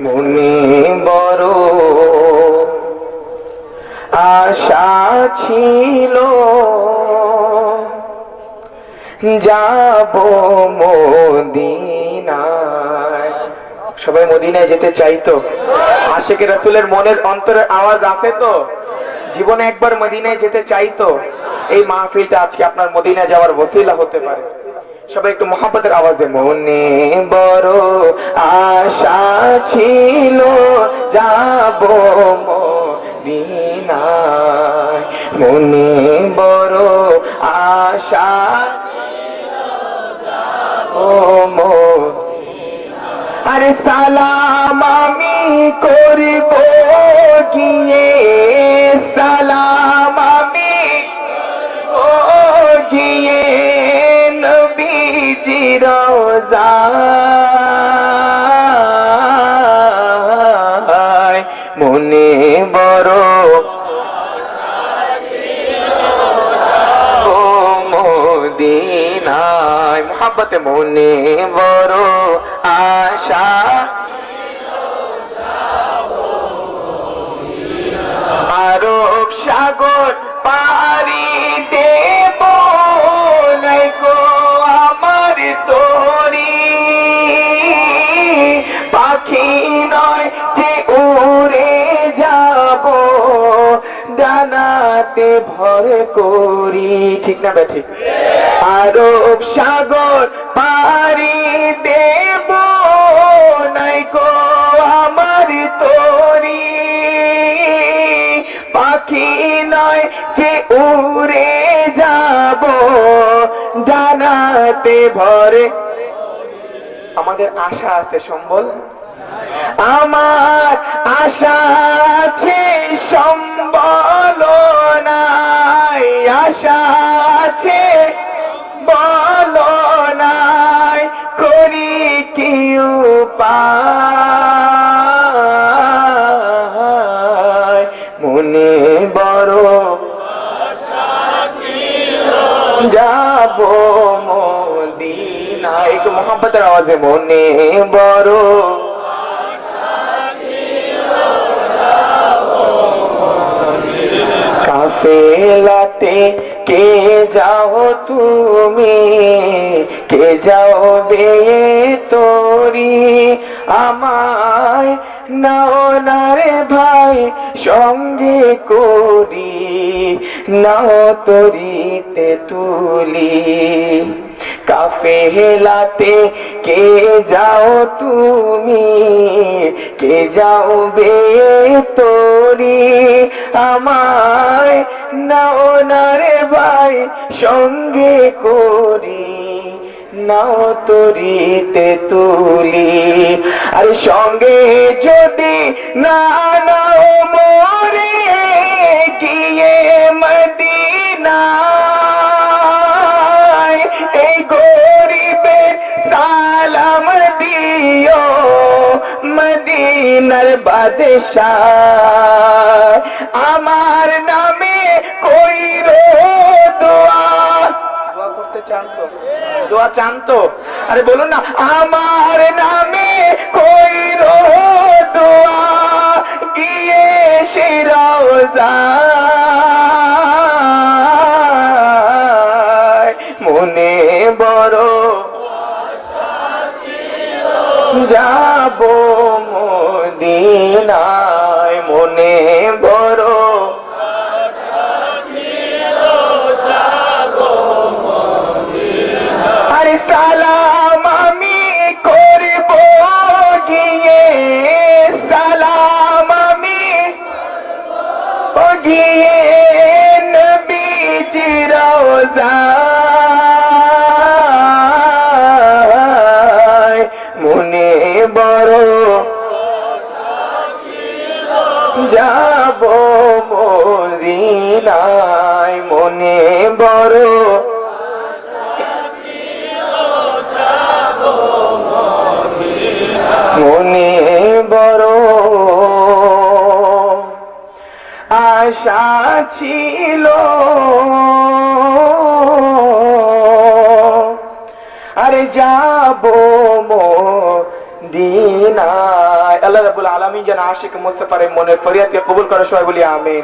মনে বড় আশা ছিল যাব মদিনায়। সবাই মদিনায় যেতে চাইতো? আশিকে রাসূলের মনের অন্তরের আওয়াজ আছে তো? জীবনে একবার মদিনায় যেতে চাইতো? এই মাহফিলটা আজকে আপনার মদিনায় যাওয়ার ওসিলা হতে পারে। সবাই একটু মোহাব্বতের আওয়াজে মনে বড় আশা ছিল যাব মদিনায়। মনে বড় আশা ও আরে সালাম আমি করব গিয়ে, সালাম আমি গিয়ে নবীজির রওজায়। মনে বড় মদিনায়, মোহাব্বতে মনে বড় আশা। আরব সাগর পাড়ি দেব নাই গো আমার তরি, পাখি নয় যে উড়ে যাব ডানাতে ভর করি। ঠিক না ঠিক? আরব সাগর পাড়ি দেব নাই গো আমার তরি, পাখি নয় যে উড়ে যাব ডানাতে ভরে। আমাদের আশা আছে সম্বল, আমার আশা আছে সম্বল নাই, আশা আছে বল নাই, করি কি উপায়। মনে বড় যাব মদিনায়। একটু মোহাব্বতের আওয়াজে মনে বড় কাফেলাতে কে যাও তুমি, কে যাও বে তোরি, আমায় নাও না রে ভাই সঙ্গে করি, নাও তরিতে তুলি। কাফেলাতে কে যাও তুমি, কে যাও বে তোরি, আমায় নাও না রে ভাই সঙ্গে করি, নাও তরিতে তুলি। আরে সঙ্গে যদি না নাও মোরে গিয়ে মদিনায়, এই গরিবের সালাম দিও মদিনার বাদশাহ, আমার নামে কইরো দোয়া। দোয়া করতে চান তো? দোয়া চান তো? আরে বলুন না, আমার নামে কইরো দোয়া গিয়ে সে রওজায়। মনে বড় যাব মদিনায়, মনে বড় আরে সালাম আমি করব গিয়ে, সালাম আমি গিয়ে নবীজির রওজায়। মনে বড় যাব মদিনায়, মনে বড় মনে বড় আশা ছিল আরে যাব মদিনায়। আল্লাহ রাব্বুল আলামিন যেন আশিক মুস্তাফার এই মনের ফরিয়াদকে কবুল করে, সবাই বলি আমিন।